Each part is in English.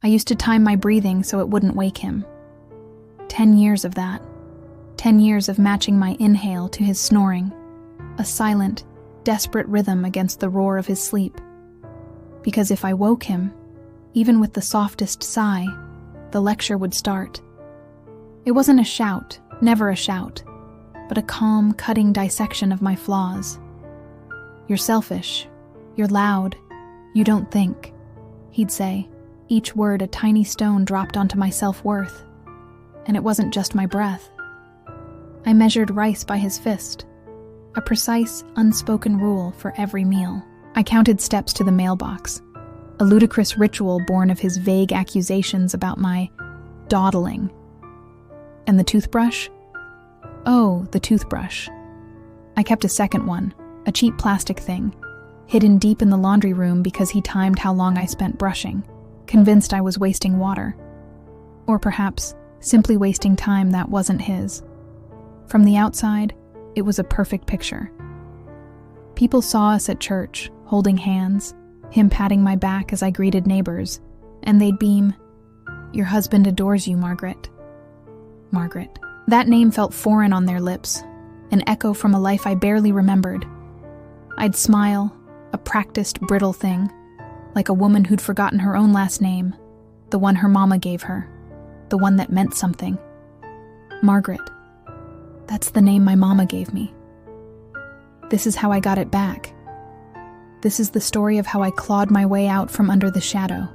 I used to time my breathing so it wouldn't wake him. 10 years of that. 10 years of matching my inhale to his snoring, a silent, desperate rhythm against the roar of his sleep. Because if I woke him, even with the softest sigh, the lecture would start. It wasn't a shout, never a shout, but a calm, cutting dissection of my flaws. "You're selfish. You're loud. You don't think," he'd say, each word a tiny stone dropped onto my self-worth. And it wasn't just my breath. I measured rice by his fist, a precise, unspoken rule for every meal. I counted steps to the mailbox, a ludicrous ritual born of his vague accusations about my dawdling. And the toothbrush? Oh, the toothbrush. I kept a second one, a cheap plastic thing, hidden deep in the laundry room because he timed how long I spent brushing, convinced I was wasting water. Or perhaps simply wasting time that wasn't his. From the outside, it was a perfect picture. People saw us at church, holding hands, him patting my back as I greeted neighbors, and they'd beam, "Your husband adores you, Margaret." Margaret. That name felt foreign on their lips, an echo from a life I barely remembered. I'd smile, a practiced, brittle thing, like a woman who'd forgotten her own last name, the one her mama gave her, the one that meant something. Margaret. That's the name my mama gave me. This is how I got it back. This is the story of how I clawed my way out from under the shadow.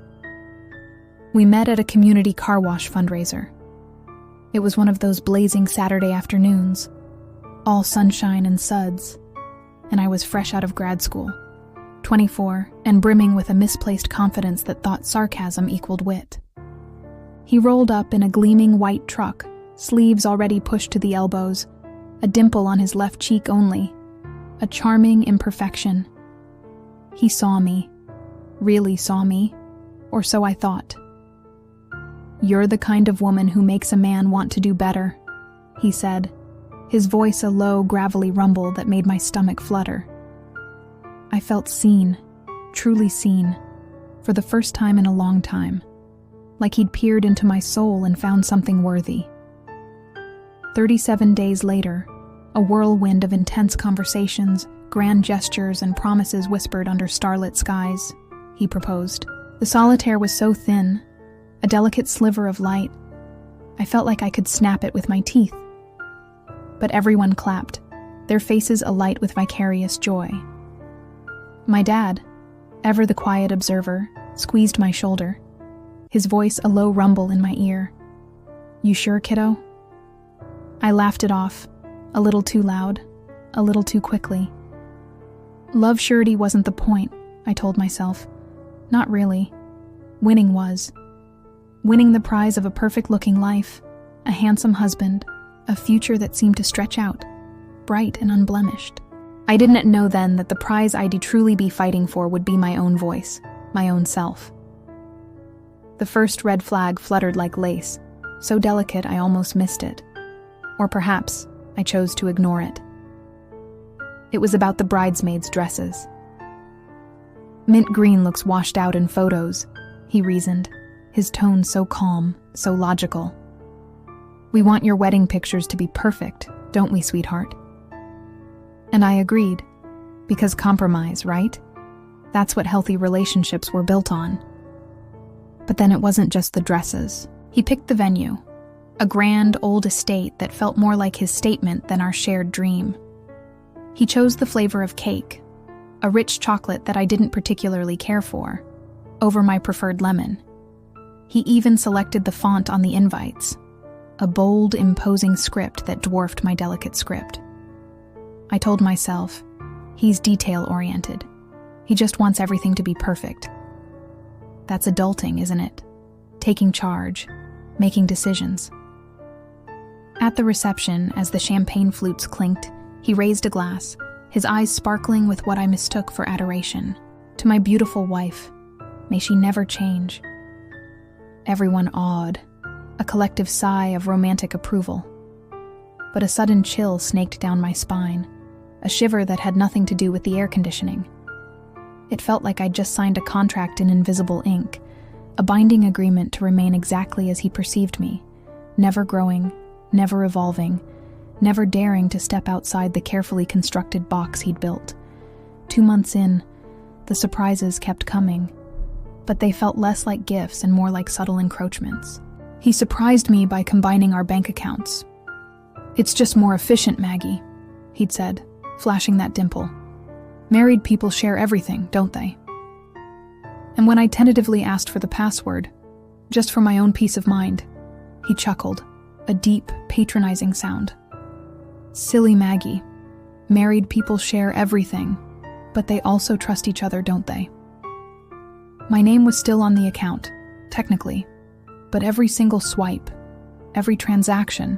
We met at a community car wash fundraiser. It was one of those blazing Saturday afternoons, all sunshine and suds, and I was fresh out of grad school, 24, and brimming with a misplaced confidence that thought sarcasm equaled wit. He rolled up in a gleaming white truck, sleeves already pushed to the elbows, a dimple on his left cheek only, a charming imperfection. He saw me, really saw me, or so I thought. "You're the kind of woman who makes a man want to do better," he said, his voice a low, gravelly rumble that made my stomach flutter. I felt seen, truly seen, for the first time in a long time, like he'd peered into my soul and found something worthy. 37 days later, a whirlwind of intense conversations, grand gestures, and promises whispered under starlit skies, he proposed. The solitaire was so thin, a delicate sliver of light, I felt like I could snap it with my teeth. But everyone clapped, their faces alight with vicarious joy. My dad, ever the quiet observer, squeezed my shoulder, his voice a low rumble in my ear. "You sure, kiddo?" I laughed it off, a little too loud, a little too quickly. Love surety wasn't the point, I told myself. Not really. Winning was. Winning the prize of a perfect-looking life, a handsome husband, a future that seemed to stretch out, bright and unblemished. I didn't know then that the prize I'd truly be fighting for would be my own voice, my own self. The first red flag fluttered like lace, so delicate I almost missed it. Or perhaps I chose to ignore it. It was about the bridesmaids' dresses. "Mint green looks washed out in photos," he reasoned, his tone so calm, so logical. "We want your wedding pictures to be perfect, don't we, sweetheart?" And I agreed, because compromise, right? That's what healthy relationships were built on. But then it wasn't just the dresses. He picked the venue, a grand old estate that felt more like his statement than our shared dream. He chose the flavor of cake, a rich chocolate that I didn't particularly care for, over my preferred lemon. He even selected the font on the invites, a bold, imposing script that dwarfed my delicate script. I told myself, he's detail-oriented. He just wants everything to be perfect. That's adulting, isn't it? Taking charge, making decisions. At the reception, as the champagne flutes clinked, he raised a glass, his eyes sparkling with what I mistook for adoration. "To my beautiful wife, may she never change." Everyone awed, a collective sigh of romantic approval. But a sudden chill snaked down my spine, a shiver that had nothing to do with the air conditioning. It felt like I'd just signed a contract in invisible ink, a binding agreement to remain exactly as he perceived me, never growing, never evolving, never daring to step outside the carefully constructed box he'd built. 2 months in, the surprises kept coming, but they felt less like gifts and more like subtle encroachments. He surprised me by combining our bank accounts. "It's just more efficient, Maggie," he'd said, flashing that dimple. "Married people share everything, don't they?" And when I tentatively asked for the password, just for my own peace of mind, he chuckled, a deep, patronizing sound. "Silly Maggie. Married people share everything, but they also trust each other, don't they?" My name was still on the account, technically, but every single swipe, every transaction,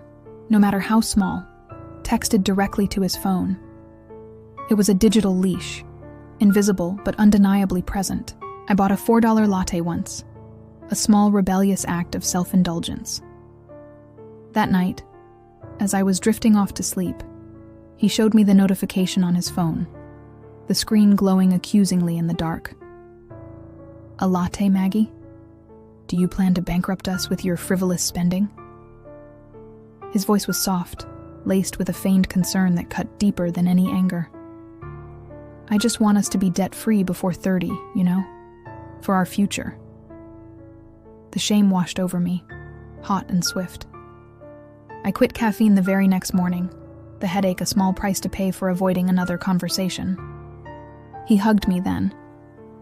no matter how small, texted directly to his phone. It was a digital leash, invisible but undeniably present. I bought a $4 latte once, a small rebellious act of self-indulgence. That night, as I was drifting off to sleep, he showed me the notification on his phone, the screen glowing accusingly in the dark. "A latte, Maggie? Do you plan to bankrupt us with your frivolous spending?" His voice was soft, laced with a feigned concern that cut deeper than any anger. "I just want us to be debt-free before 30, you know? For our future." The shame washed over me, hot and swift. I quit caffeine the very next morning, the headache a small price to pay for avoiding another conversation. He hugged me then,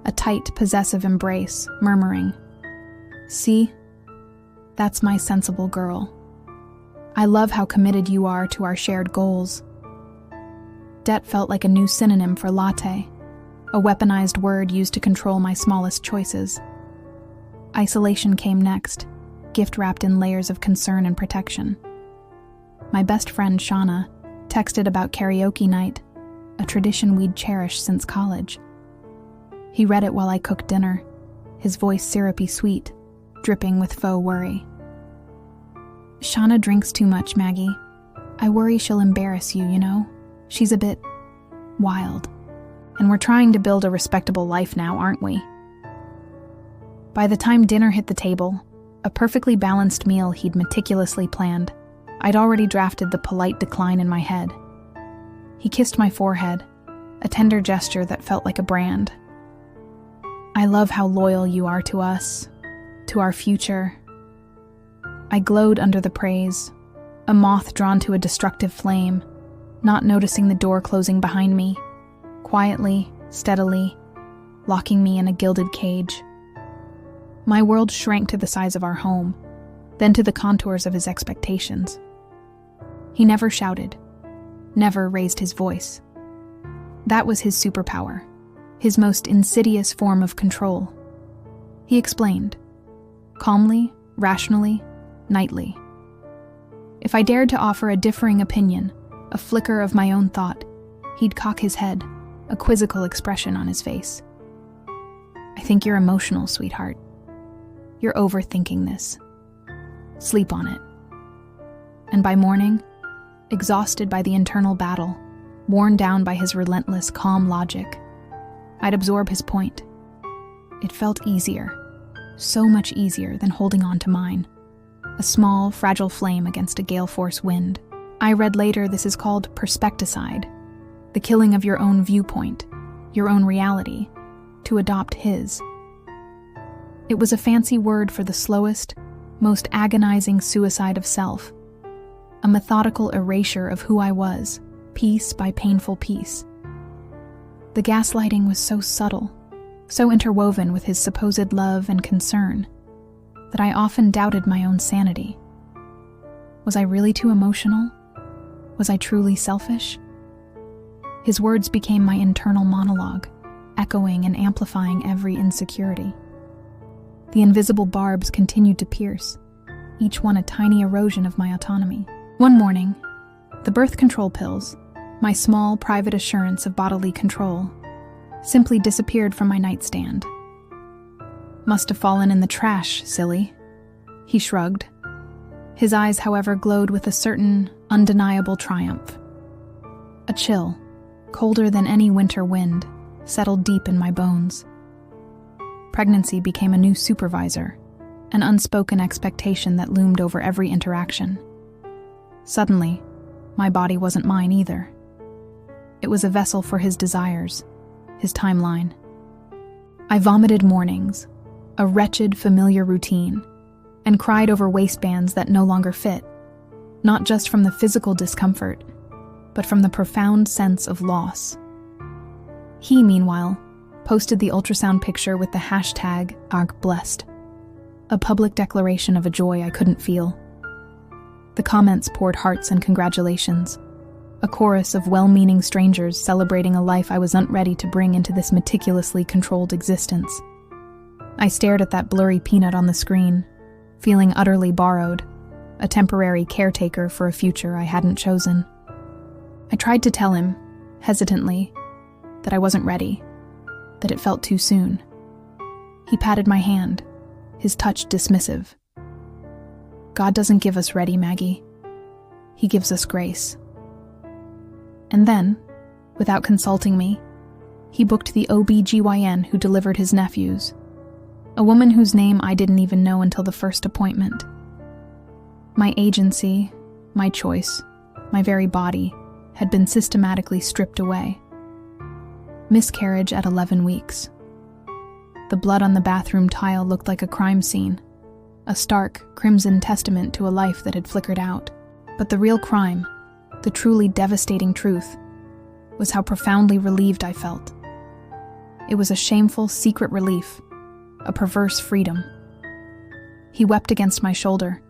a tight, possessive embrace, murmuring, "See? That's my sensible girl. I love how committed you are to our shared goals." Debt felt like a new synonym for latte, a weaponized word used to control my smallest choices. Isolation came next, gift-wrapped in layers of concern and protection. My best friend, Shauna, texted about karaoke night, a tradition we'd cherished since college. He read it while I cooked dinner, his voice syrupy sweet, dripping with faux worry. "Shauna drinks too much, Maggie. I worry she'll embarrass you, you know? She's a bit wild. And we're trying to build a respectable life now, aren't we?" By the time dinner hit the table, a perfectly balanced meal he'd meticulously planned, I'd already drafted the polite decline in my head. He kissed my forehead, a tender gesture that felt like a brand. "I love how loyal you are to us, to our future." I glowed under the praise, a moth drawn to a destructive flame, not noticing the door closing behind me, quietly, steadily, locking me in a gilded cage. My world shrank to the size of our home, then to the contours of his expectations. He never shouted, never raised his voice. That was his superpower, his most insidious form of control. He explained, calmly, rationally, nightly. If I dared to offer a differing opinion, a flicker of my own thought, he'd cock his head, a quizzical expression on his face. "I think you're emotional, sweetheart. You're overthinking this. Sleep on it." And by morning, exhausted by the internal battle, worn down by his relentless, calm logic, I'd absorb his point. It felt easier, so much easier than holding on to mine, a small, fragile flame against a gale-force wind. I read later this is called perspecticide, the killing of your own viewpoint, your own reality, to adopt his. It was a fancy word for the slowest, most agonizing suicide of self, a methodical erasure of who I was, piece by painful piece. The gaslighting was so subtle, so interwoven with his supposed love and concern, that I often doubted my own sanity. Was I really too emotional? Was I truly selfish? His words became my internal monologue, echoing and amplifying every insecurity. The invisible barbs continued to pierce, each one a tiny erosion of my autonomy. One morning, the birth control pills, my small private assurance of bodily control, simply disappeared from my nightstand. "Must have fallen in the trash, silly," he shrugged. His eyes, however, glowed with a certain, undeniable triumph. A chill, colder than any winter wind, settled deep in my bones. pregnancy became a new supervisor, an unspoken expectation that loomed over every interaction. Suddenly, my body wasn't mine either. It was a vessel for his desires, his timeline. I vomited mornings, a wretched, familiar routine, and cried over waistbands that no longer fit, not just from the physical discomfort, but from the profound sense of loss. He, meanwhile, posted the ultrasound picture with the hashtag #ArgBlessed, a public declaration of a joy I couldn't feel. The comments poured hearts and congratulations, a chorus of well-meaning strangers celebrating a life I wasn't ready to bring into this meticulously controlled existence. I stared at that blurry peanut on the screen, feeling utterly borrowed, a temporary caretaker for a future I hadn't chosen. I tried to tell him, hesitantly, that I wasn't ready, that it felt too soon. He patted my hand, his touch dismissive. God doesn't give us ready, Maggie. He gives us grace. And then, without consulting me, he booked the OB-GYN who delivered his nephews, a woman whose name I didn't even know until the first appointment. My agency, my choice, my very body had been systematically stripped away. Miscarriage at 11 weeks. The blood on the bathroom tile looked like a crime scene, a stark, crimson testament to a life that had flickered out. But the real crime, the truly devastating truth, was how profoundly relieved I felt. It was a shameful, secret relief, a perverse freedom. He wept against my shoulder,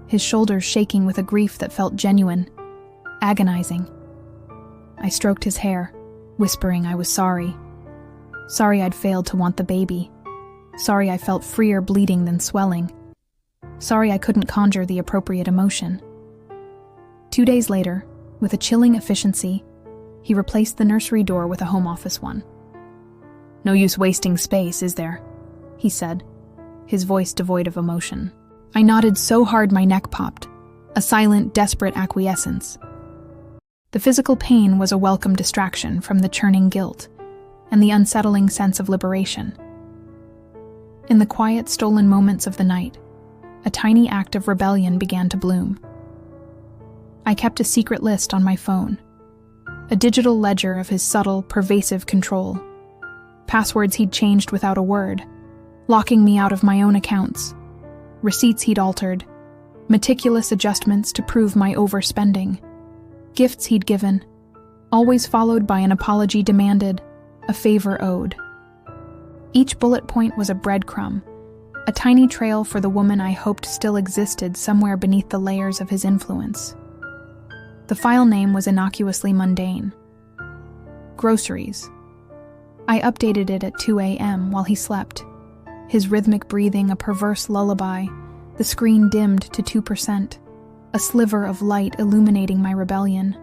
his shoulders shaking with a grief that felt genuine, agonizing. I stroked his hair, whispering I was sorry. Sorry I'd failed to want the baby. Sorry I felt freer bleeding than swelling. Sorry I couldn't conjure the appropriate emotion. 2 days later, with a chilling efficiency, he replaced the nursery door with a home office one. "No use wasting space, is there?" he said, his voice devoid of emotion. I nodded so hard my neck popped, a silent, desperate acquiescence. The physical pain was a welcome distraction from the churning guilt and the unsettling sense of liberation. In the quiet, stolen moments of the night, a tiny act of rebellion began to bloom. I kept a secret list on my phone, a digital ledger of his subtle, pervasive control. Passwords he'd changed without a word, locking me out of my own accounts. Receipts he'd altered, meticulous adjustments to prove my overspending. Gifts he'd given, always followed by an apology demanded, a favor owed. Each bullet point was a breadcrumb, a tiny trail for the woman I hoped still existed somewhere beneath the layers of his influence. The file name was innocuously mundane. Groceries. I updated it at 2 a.m. while he slept, his rhythmic breathing a perverse lullaby, the screen dimmed to 2%, a sliver of light illuminating my rebellion.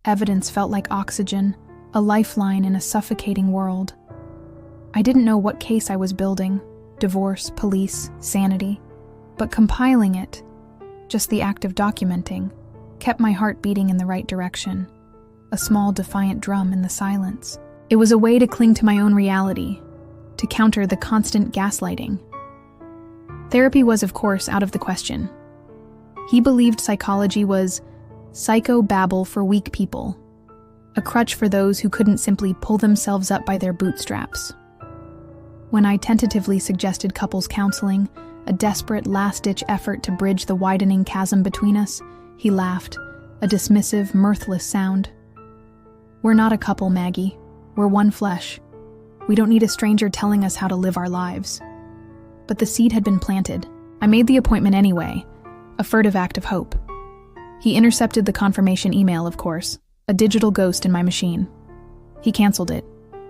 Evidence felt like oxygen, a lifeline in a suffocating world. I didn't know what case I was building, divorce, police, sanity, but compiling it, just the act of documenting, kept my heart beating in the right direction, a small defiant drum in the silence. It was a way to cling to my own reality, to counter the constant gaslighting. Therapy was, of course, out of the question. He believed psychology was psychobabble for weak people, a crutch for those who couldn't simply pull themselves up by their bootstraps. When I tentatively suggested couples counseling, a desperate last-ditch effort to bridge the widening chasm between us, he laughed, a dismissive, mirthless sound. "We're not a couple, Maggie. We're one flesh. We don't need a stranger telling us how to live our lives." But the seed had been planted. I made the appointment anyway, a furtive act of hope. He intercepted the confirmation email, of course, a digital ghost in my machine. He canceled it,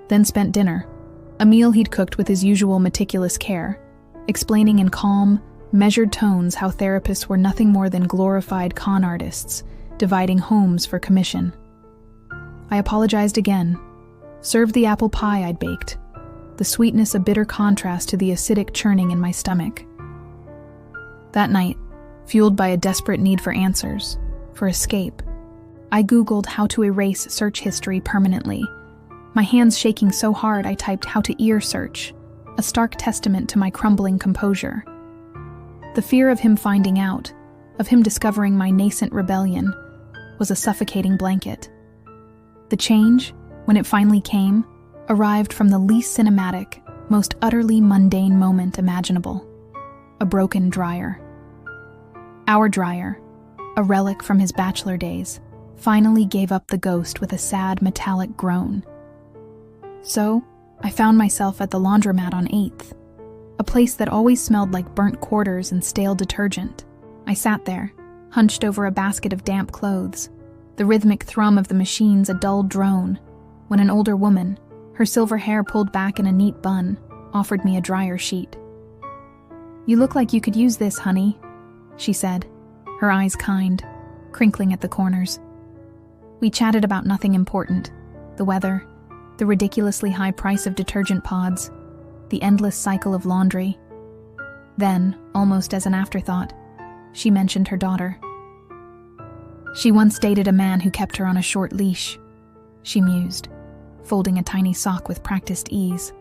then spent dinner, a meal he'd cooked with his usual meticulous care, explaining in calm, measured tones how therapists were nothing more than glorified con artists, dividing homes for commission. I apologized again, served the apple pie I'd baked, the sweetness a bitter contrast to the acidic churning in my stomach. That night, fueled by a desperate need for answers, for escape, I Googled how to erase search history permanently, my hands shaking so hard I typed how to ear search, a stark testament to my crumbling composure. The fear of him finding out, of him discovering my nascent rebellion, was a suffocating blanket. The change, when it finally came, arrived from the least cinematic, most utterly mundane moment imaginable: a broken dryer. Our dryer, a relic from his bachelor days, finally gave up the ghost with a sad metallic groan. So, I found myself at the laundromat on 8th, a place that always smelled like burnt quarters and stale detergent. I sat there, hunched over a basket of damp clothes, the rhythmic thrum of the machines a dull drone, when an older woman, her silver hair pulled back in a neat bun, offered me a dryer sheet. "You look like you could use this, honey," she said, her eyes kind, crinkling at the corners. We chatted about nothing important: the weather, the ridiculously high price of detergent pods, the endless cycle of laundry. Then, almost as an afterthought, she mentioned her daughter. "She once dated a man who kept her on a short leash," she mused, folding a tiny sock with practiced ease.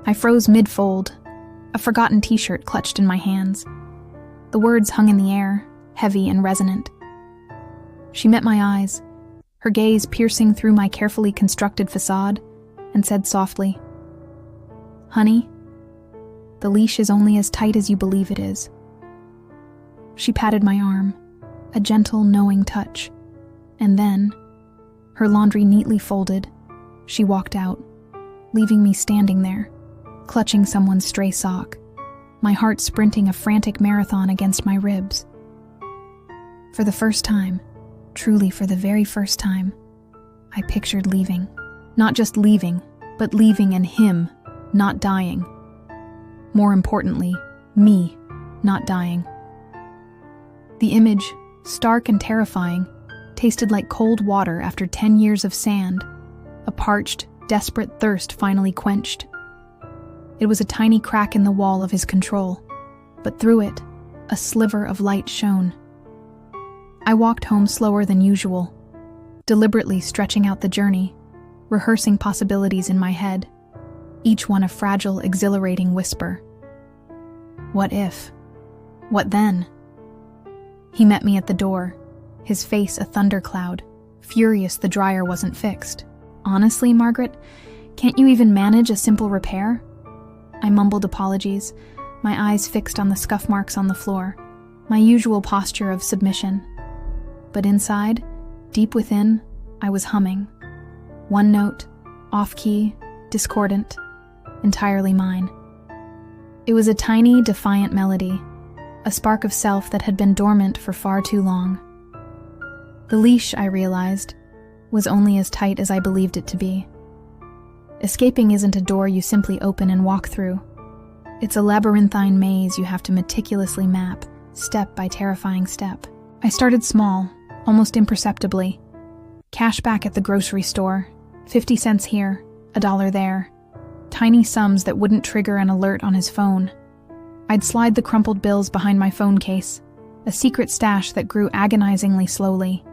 I froze mid-fold, a forgotten t-shirt clutched in my hands. The words hung in the air, heavy and resonant. She met my eyes, her gaze piercing through my carefully constructed facade, and said softly, "Honey, the leash is only as tight as you believe it is." She patted my arm, a gentle, knowing touch, and then, her laundry neatly folded, she walked out, leaving me standing there, clutching someone's stray sock, my heart sprinting a frantic marathon against my ribs. For the first time, truly for the very first time, I pictured leaving. Not just leaving, but leaving and him not dying. More importantly, me not dying. The image, stark and terrifying, tasted like cold water after 10 years of sand, a parched, desperate thirst finally quenched. It was a tiny crack in the wall of his control, but through it, a sliver of light shone. I walked home slower than usual, deliberately stretching out the journey, rehearsing possibilities in my head, each one a fragile, exhilarating whisper. What if? What then? He met me at the door, his face a thundercloud, furious the dryer wasn't fixed. "Honestly, Margaret, can't you even manage a simple repair?" I mumbled apologies, my eyes fixed on the scuff marks on the floor, my usual posture of submission. But inside, deep within, I was humming. One note, off-key, discordant, entirely mine. It was a tiny, defiant melody, a spark of self that had been dormant for far too long. The leash, I realized, was only as tight as I believed it to be. Escaping isn't a door you simply open and walk through. It's a labyrinthine maze you have to meticulously map, step by terrifying step. I started small, almost imperceptibly. Cash back at the grocery store, 50 cents here, $1 there. Tiny sums that wouldn't trigger an alert on his phone. I'd slide the crumpled bills behind my phone case, a secret stash that grew agonizingly slowly.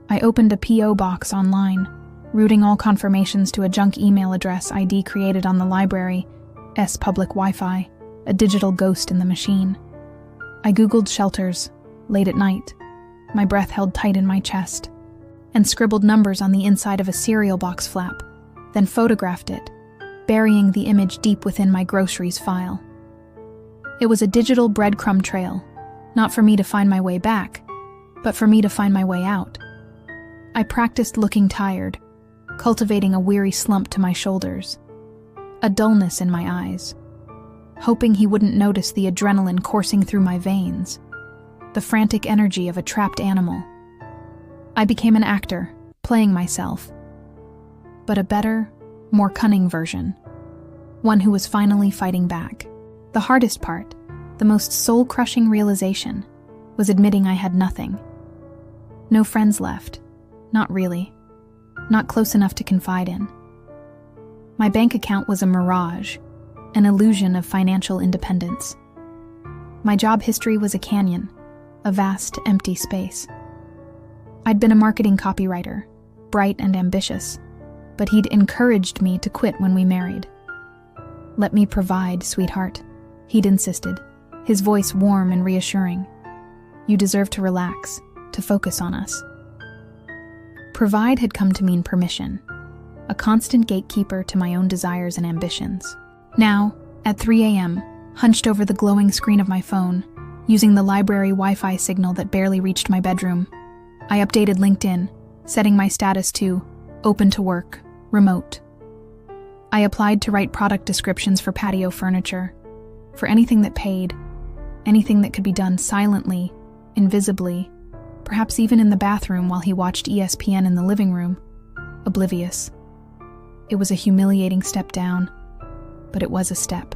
I opened a P.O. box online, routing all confirmations to a junk email address ID created on the library's public Wi-Fi, a digital ghost in the machine. I Googled shelters, late at night, my breath held tight in my chest, and scribbled numbers on the inside of a cereal box flap, then photographed it, burying the image deep within my groceries file. It was a digital breadcrumb trail, not for me to find my way back, but for me to find my way out. I practiced looking tired, cultivating a weary slump to my shoulders, a dullness in my eyes, hoping he wouldn't notice the adrenaline coursing through my veins, the frantic energy of a trapped animal. I became an actor, playing myself, but a better, more cunning version, one who was finally fighting back. The hardest part, the most soul-crushing realization, was admitting I had nothing. No friends left, not really, not close enough to confide in. My bank account was a mirage, an illusion of financial independence. My job history was a canyon, a vast, empty space. I'd been a marketing copywriter, bright and ambitious, but he'd encouraged me to quit when we married. "Let me provide, sweetheart," he'd insisted, his voice warm and reassuring. "You deserve to relax, to focus on us." Provide had come to mean permission, a constant gatekeeper to my own desires and ambitions. Now, at 3 a.m., hunched over the glowing screen of my phone, using the library Wi-Fi signal that barely reached my bedroom, I updated LinkedIn, setting my status to open to work, remote. I applied to write product descriptions for patio furniture, for anything that paid, anything that could be done silently, invisibly, perhaps even in the bathroom while he watched ESPN in the living room, oblivious. It was a humiliating step down, but it was a step.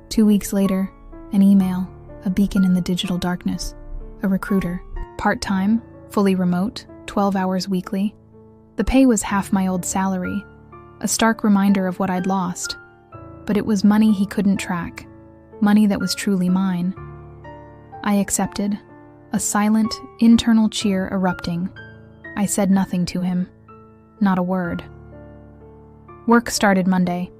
2 weeks later, an email, a beacon in the digital darkness, a recruiter, part-time, fully remote, 12 hours weekly. The pay was half my old salary, a stark reminder of what I'd lost, but it was money he couldn't track, money that was truly mine. I accepted, a silent, internal cheer erupting. I said nothing to him, not a word. Work started Monday.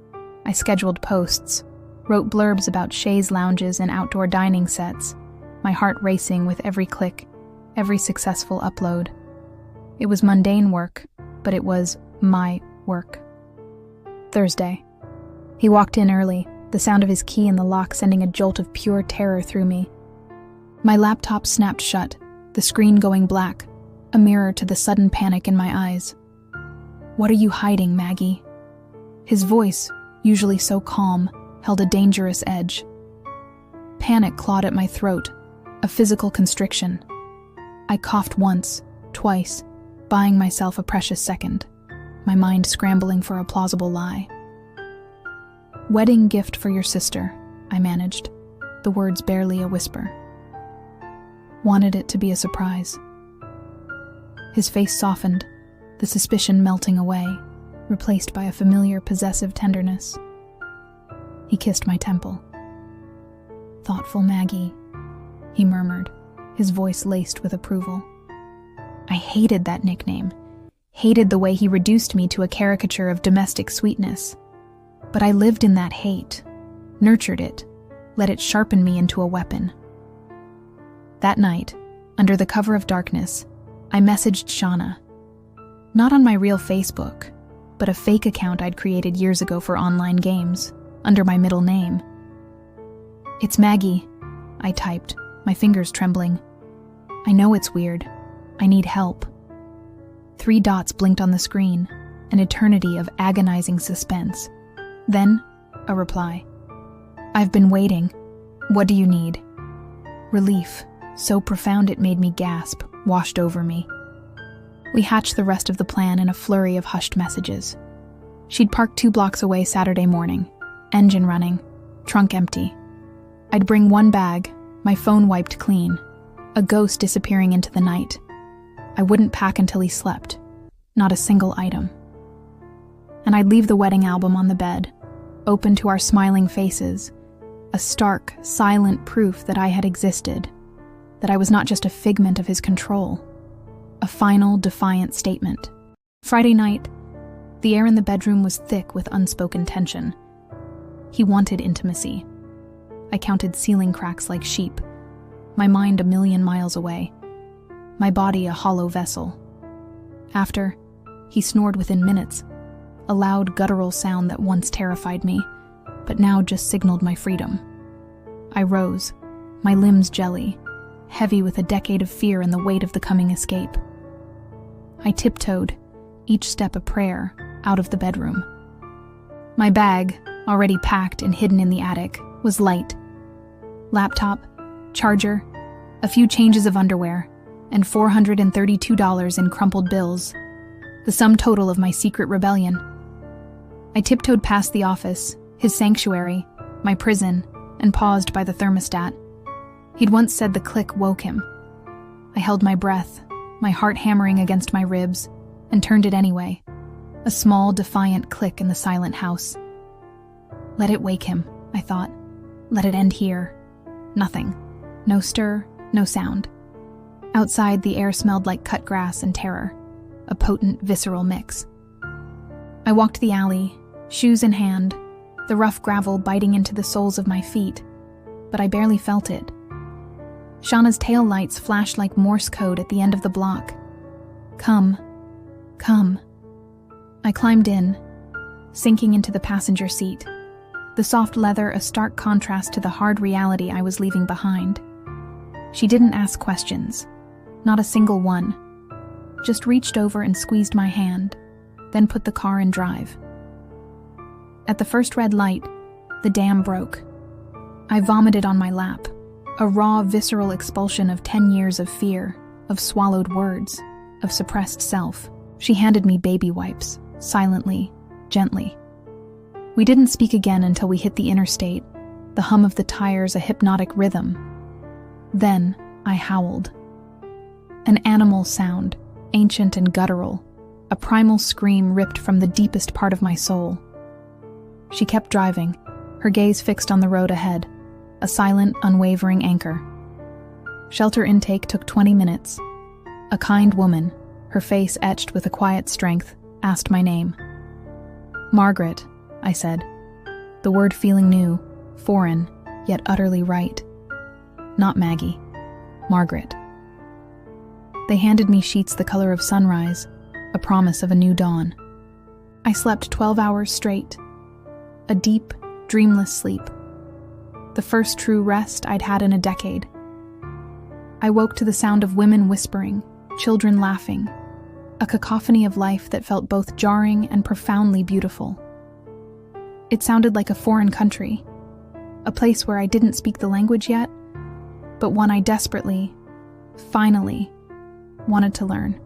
I scheduled posts, wrote blurbs about chaise lounges and outdoor dining sets, my heart racing with every click, every successful upload. It was mundane work, but it was my work. Thursday. He walked in early, the sound of his key in the lock sending a jolt of pure terror through me. My laptop snapped shut, the screen going black, a mirror to the sudden panic in my eyes. "What are you hiding, Maggie?" His voice, usually so calm, held a dangerous edge. Panic clawed at my throat, a physical constriction. I coughed once, twice, buying myself a precious second, my mind scrambling for a plausible lie. "Wedding gift for your sister," I managed, the words barely a whisper. Wanted it to be a surprise. His face softened, the suspicion melting away, replaced by a familiar possessive tenderness. He kissed my temple. "Thoughtful Maggie," he murmured, his voice laced with approval. I hated that nickname, hated the way he reduced me to a caricature of domestic sweetness. But I lived in that hate, nurtured it, let it sharpen me into a weapon. That night, under the cover of darkness, I messaged Shauna. Not on my real Facebook, but a fake account I'd created years ago for online games, under my middle name. "It's Maggie," I typed, my fingers trembling. "I know it's weird. I need help." 3 dots blinked on the screen, an eternity of agonizing suspense. Then, a reply. "I've been waiting. What do you need?" Relief, so profound it made me gasp, washed over me. We hatched the rest of the plan in a flurry of hushed messages. She'd parked 2 blocks away Saturday morning, engine running, trunk empty. I'd bring 1 bag, my phone wiped clean, a ghost disappearing into the night. I wouldn't pack until he slept, not a single item. And I'd leave the wedding album on the bed, open to our smiling faces, a stark, silent proof that I had existed, that I was not just a figment of his control, a final, defiant statement. Friday night, the air in the bedroom was thick with unspoken tension. He wanted intimacy. I counted ceiling cracks like sheep, my mind a million miles away, my body a hollow vessel. After, he snored within minutes, a loud guttural sound that once terrified me, but now just signaled my freedom. I rose, my limbs jelly, heavy with a decade of fear and the weight of the coming escape. I tiptoed, each step a prayer, out of the bedroom. My bag, already packed and hidden in the attic, was light. Laptop, charger, a few changes of underwear, and $432 in crumpled bills, the sum total of my secret rebellion. I tiptoed past the office, his sanctuary, my prison, and paused by the thermostat. He'd once said the click woke him. I held my breath, my heart hammering against my ribs, and turned it anyway, a small, defiant click in the silent house. Let it wake him, I thought. Let it end here. Nothing. No stir, no sound. Outside, the air smelled like cut grass and terror, a potent, visceral mix. I walked the alley, shoes in hand, the rough gravel biting into the soles of my feet, but I barely felt it. Shauna's tail lights flashed like Morse code at the end of the block. Come, come. I climbed in, sinking into the passenger seat, the soft leather a stark contrast to the hard reality I was leaving behind. She didn't ask questions, not a single one, just reached over and squeezed my hand, then put the car in drive. At the first red light, the dam broke. I vomited on my lap, a raw, visceral expulsion of 10 years of fear, of swallowed words, of suppressed self. She handed me baby wipes, silently, gently. We didn't speak again until we hit the interstate, the hum of the tires a hypnotic rhythm. Then I howled. An animal sound, ancient and guttural, a primal scream ripped from the deepest part of my soul. She kept driving, her gaze fixed on the road ahead, a silent, unwavering anchor. Shelter intake took 20 minutes. A kind woman, her face etched with a quiet strength, asked my name. Margaret, I said, the word feeling new, foreign, yet utterly right. Not Maggie. Margaret. They handed me sheets the color of sunrise, a promise of a new dawn. I slept 12 hours straight. A deep, dreamless sleep. The first true rest I'd had in a decade. I woke to the sound of women whispering, children laughing, a cacophony of life that felt both jarring and profoundly beautiful. It sounded like a foreign country, a place where I didn't speak the language yet, but one I desperately, finally, wanted to learn.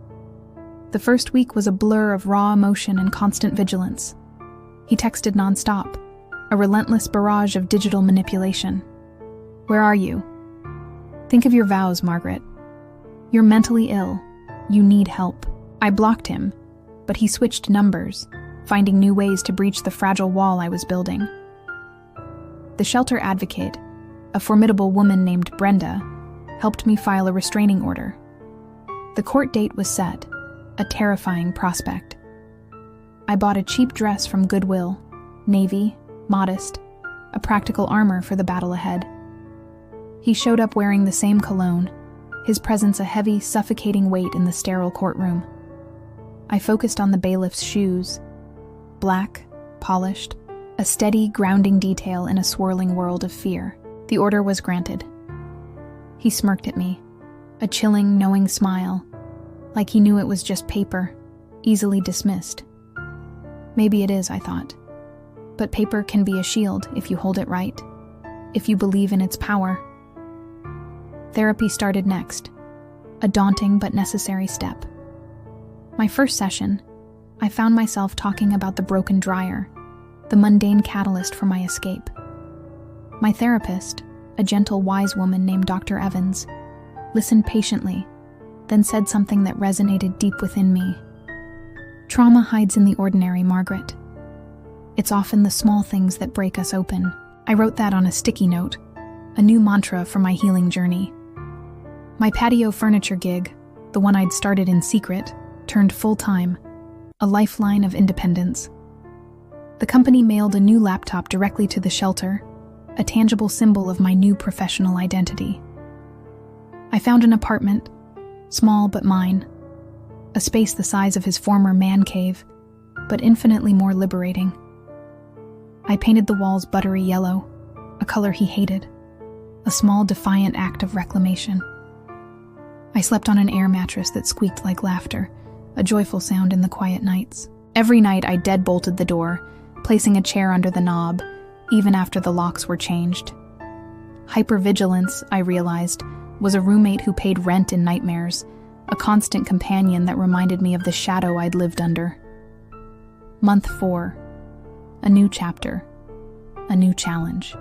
The first week was a blur of raw emotion and constant vigilance. He texted nonstop, a relentless barrage of digital manipulation. Where are you? Think of your vows, Margaret. You're mentally ill. You need help. I blocked him, but he switched numbers, finding new ways to breach the fragile wall I was building. The shelter advocate, a formidable woman named Brenda, helped me file a restraining order. The court date was set, a terrifying prospect. I bought a cheap dress from Goodwill, navy, modest, a practical armor for the battle ahead. He showed up wearing the same cologne, his presence a heavy, suffocating weight in the sterile courtroom. I focused on the bailiff's shoes, black, polished, a steady, grounding detail in a swirling world of fear. The order was granted. He smirked at me, a chilling, knowing smile, like he knew it was just paper, easily dismissed. Maybe it is, I thought. But paper can be a shield if you hold it right, if you believe in its power. Therapy started next, a daunting but necessary step. My first session, I found myself talking about the broken dryer, the mundane catalyst for my escape. My therapist, a gentle, wise woman named Dr. Evans, listened patiently, then said something that resonated deep within me. Trauma hides in the ordinary, Margaret. It's often the small things that break us open. I wrote that on a sticky note, a new mantra for my healing journey. My patio furniture gig, the one I'd started in secret, turned full-time, a lifeline of independence. The company mailed a new laptop directly to the shelter, a tangible symbol of my new professional identity. I found an apartment, small but mine, a space the size of his former man cave, but infinitely more liberating. I painted the walls buttery yellow, a color he hated, a small defiant act of reclamation. I slept on an air mattress that squeaked like laughter, a joyful sound in the quiet nights. Every night I deadbolted the door, placing a chair under the knob, even after the locks were changed. Hypervigilance, I realized, was a roommate who paid rent in nightmares, a constant companion that reminded me of the shadow I'd lived under. Month 4. A new chapter. A new challenge.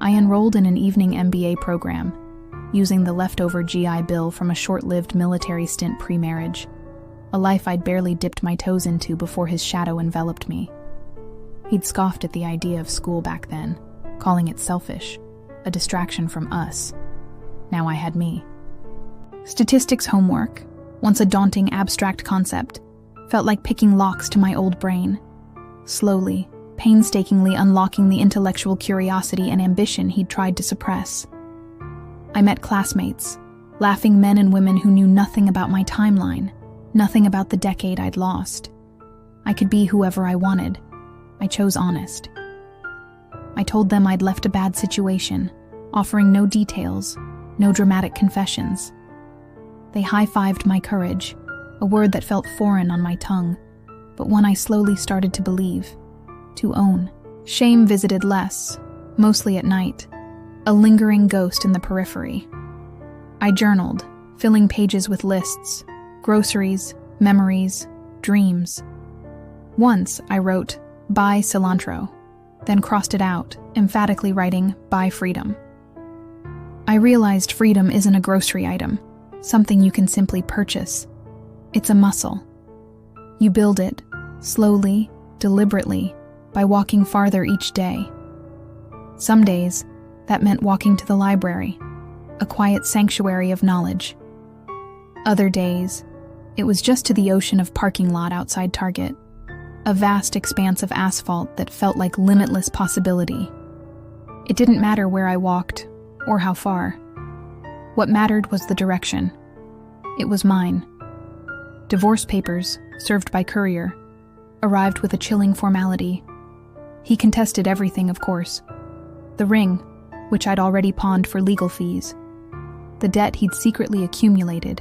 I enrolled in an evening MBA program, using the leftover GI Bill from a short-lived military stint pre-marriage, a life I'd barely dipped my toes into before his shadow enveloped me. He'd scoffed at the idea of school back then, calling it selfish, a distraction from us. Now I had me. Statistics homework, once a daunting abstract concept, felt like picking locks to my old brain. Slowly, painstakingly unlocking the intellectual curiosity and ambition he'd tried to suppress. I met classmates, laughing men and women who knew nothing about my timeline, nothing about the decade I'd lost. I could be whoever I wanted. I chose honest. I told them I'd left a bad situation, offering no details, no dramatic confessions. They high-fived my courage, a word that felt foreign on my tongue, but one I slowly started to believe, to own. Shame visited less, mostly at night, a lingering ghost in the periphery. I journaled, filling pages with lists, groceries, memories, dreams. Once I wrote, "Buy cilantro," then crossed it out, emphatically writing, "Buy freedom." I realized freedom isn't a grocery item, something you can simply purchase. It's a muscle. You build it, slowly, deliberately, by walking farther each day. Some days, that meant walking to the library, a quiet sanctuary of knowledge. Other days, it was just to the ocean of parking lot outside Target, a vast expanse of asphalt that felt like limitless possibility. It didn't matter where I walked, or how far. What mattered was the direction. It was mine. Divorce papers, served by courier, arrived with a chilling formality. He contested everything, of course. The ring, which I'd already pawned for legal fees. The debt he'd secretly accumulated,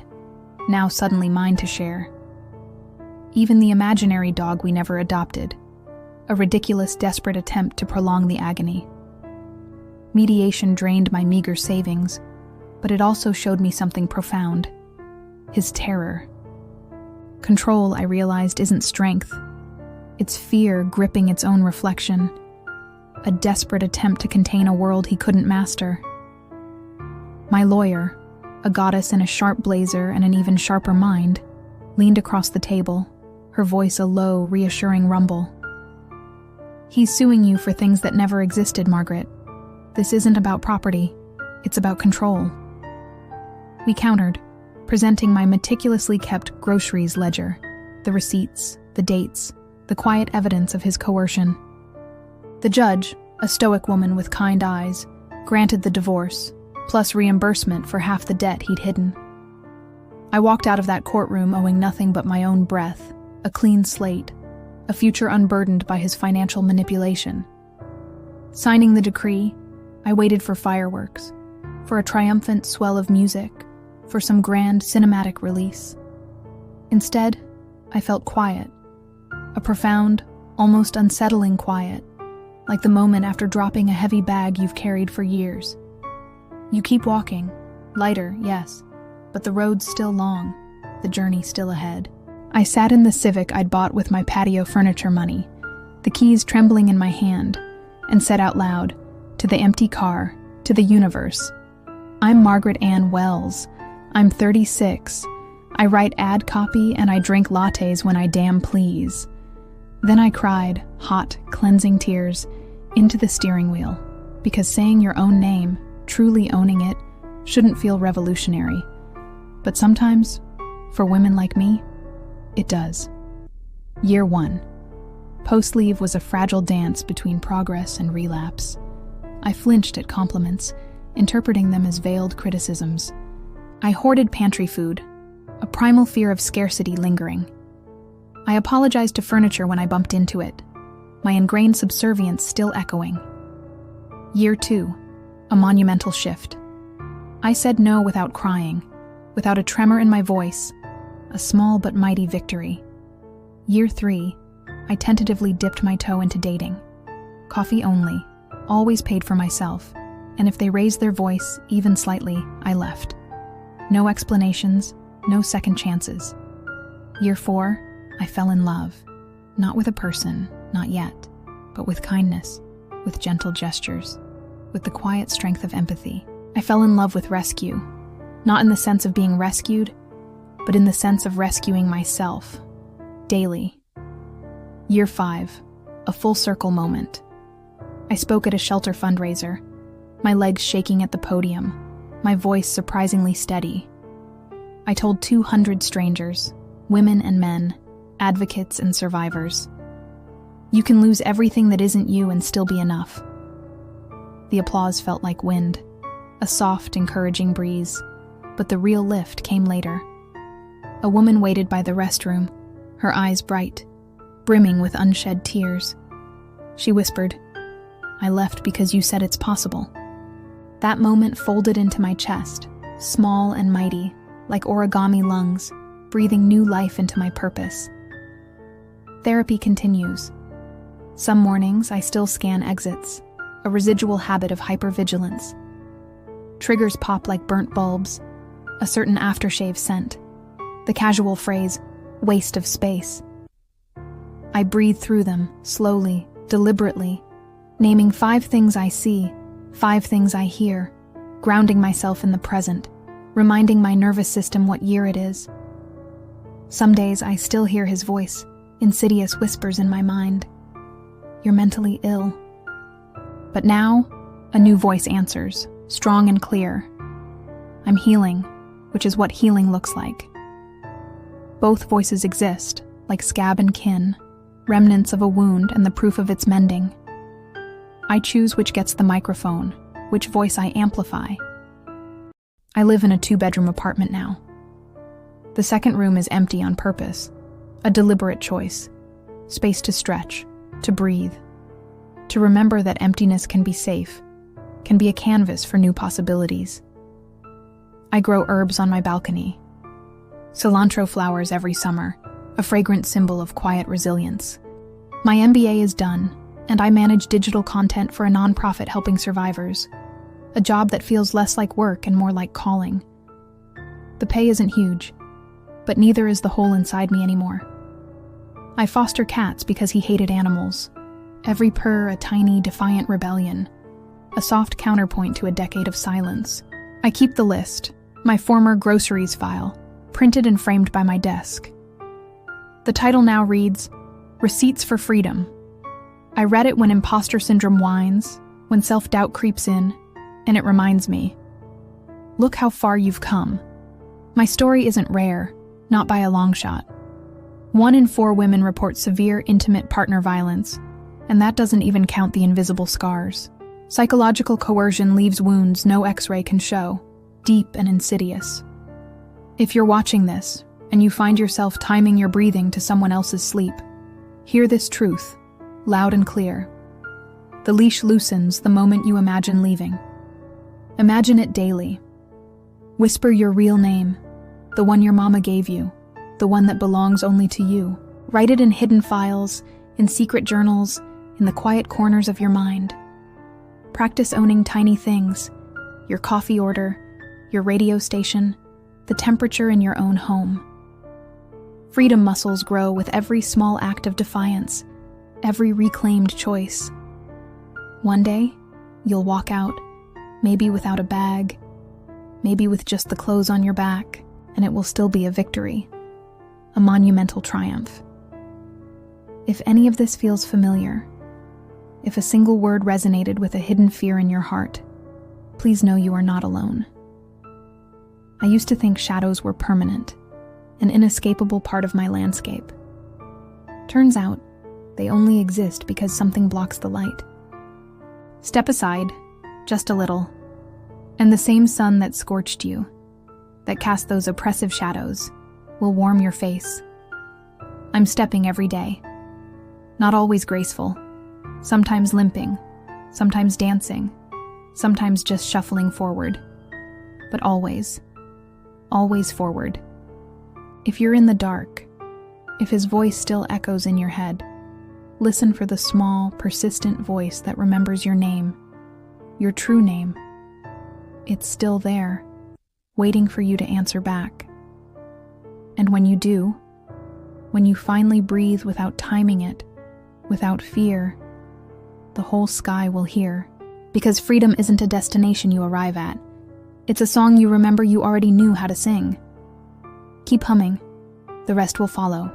now suddenly mine to share. Even the imaginary dog we never adopted, a ridiculous, desperate attempt to prolong the agony. Mediation drained my meager savings, but it also showed me something profound. His terror. Control, I realized, isn't strength. It's fear gripping its own reflection. A desperate attempt to contain a world he couldn't master. My lawyer, a goddess in a sharp blazer and an even sharper mind, leaned across the table, her voice a low, reassuring rumble. "He's suing you for things that never existed, Margaret. This isn't about property. It's about control." We countered, presenting my meticulously kept groceries ledger, the receipts, the dates, the quiet evidence of his coercion. The judge, a stoic woman with kind eyes, granted the divorce, plus reimbursement for half the debt he'd hidden. I walked out of that courtroom owing nothing but my own breath, a clean slate, a future unburdened by his financial manipulation. Signing the decree, I waited for fireworks, for a triumphant swell of music, for some grand cinematic release. Instead, I felt quiet, a profound, almost unsettling quiet, like the moment after dropping a heavy bag you've carried for years. You keep walking, lighter, yes, but the road's still long, the journey still ahead. I sat in the Civic I'd bought with my patio furniture money, the keys trembling in my hand, and said out loud, to the empty car, to the universe, "I'm Margaret Ann Wells. I'm 36. I write ad copy and I drink lattes when I damn please." Then I cried, hot, cleansing tears, into the steering wheel, because saying your own name, truly owning it, shouldn't feel revolutionary. But sometimes, for women like me, it does. Year 1. Post-leave was a fragile dance between progress and relapse. I flinched at compliments, interpreting them as veiled criticisms. I hoarded pantry food, a primal fear of scarcity lingering. I apologized to furniture when I bumped into it, my ingrained subservience still echoing. Year 2, a monumental shift. I said no without crying, without a tremor in my voice, a small but mighty victory. Year 3, I tentatively dipped my toe into dating. Coffee only, always paid for myself, and if they raised their voice, even slightly, I left. No explanations, no second chances. Year 4, I fell in love, not with a person, not yet, but with kindness, with gentle gestures, with the quiet strength of empathy. I fell in love with rescue, not in the sense of being rescued, but in the sense of rescuing myself, daily. Year 5, a full circle moment. I spoke at a shelter fundraiser, my legs shaking at the podium, my voice surprisingly steady. I told 200 strangers, women and men, advocates and survivors. You can lose everything that isn't you and still be enough. The applause felt like wind, a soft, encouraging breeze, but the real lift came later. A woman waited by the restroom, her eyes bright, brimming with unshed tears. She whispered, "I left because you said it's possible." That moment folded into my chest, small and mighty, like origami lungs, breathing new life into my purpose. Therapy continues. Some mornings I still scan exits, a residual habit of hypervigilance. Triggers pop like burnt bulbs, a certain aftershave scent, the casual phrase, "waste of space." I breathe through them, slowly, deliberately, naming 5 things I see, 5 things I hear, grounding myself in the present, reminding my nervous system what year it is. Some days I still hear his voice, insidious whispers in my mind. "You're mentally ill." But now, a new voice answers, strong and clear. "I'm healing," which is what healing looks like. Both voices exist, like scab and kin, remnants of a wound and the proof of its mending. I choose which gets the microphone, which voice I amplify. I live in a 2-bedroom apartment now. The second room is empty on purpose, a deliberate choice. Space to stretch, to breathe, to remember that emptiness can be safe, can be a canvas for new possibilities. I grow herbs on my balcony. Cilantro flowers every summer, a fragrant symbol of quiet resilience. My MBA is done, and I manage digital content for a nonprofit helping survivors, a job that feels less like work and more like calling. The pay isn't huge, but neither is the hole inside me anymore. I foster cats because he hated animals. Every purr a tiny, defiant rebellion, a soft counterpoint to a decade of silence. I keep the list, my former groceries file, printed and framed by my desk. The title now reads, "Receipts for Freedom." I read it when imposter syndrome whines, when self-doubt creeps in, and it reminds me, look how far you've come. My story isn't rare, not by a long shot. 1 in 4 women report severe, intimate partner violence, and that doesn't even count the invisible scars. Psychological coercion leaves wounds no X-ray can show, deep and insidious. If you're watching this, and you find yourself timing your breathing to someone else's sleep, hear this truth, loud and clear. The leash loosens the moment you imagine leaving. Imagine it daily. Whisper your real name, the one your mama gave you, the one that belongs only to you. Write it in hidden files, in secret journals, in the quiet corners of your mind. Practice owning tiny things, your coffee order, your radio station, the temperature in your own home. Freedom muscles grow with every small act of defiance, every reclaimed choice. One day, you'll walk out, maybe without a bag, maybe with just the clothes on your back, and it will still be a victory, a monumental triumph. If any of this feels familiar, if a single word resonated with a hidden fear in your heart, please know you are not alone. I used to think shadows were permanent, an inescapable part of my landscape. Turns out, they only exist because something blocks the light. Step aside, just a little, and the same sun that scorched you, that cast those oppressive shadows, will warm your face. I'm stepping every day. Not always graceful, sometimes limping, sometimes dancing, sometimes just shuffling forward, but always forward. If you're in the dark, if his voice still echoes in your head, listen for the small, persistent voice that remembers your name, your true name. It's still there, waiting for you to answer back. And when you do, when you finally breathe without timing it, without fear, the whole sky will hear. Because freedom isn't a destination you arrive at. It's a song you remember you already knew how to sing. Keep humming. The rest will follow.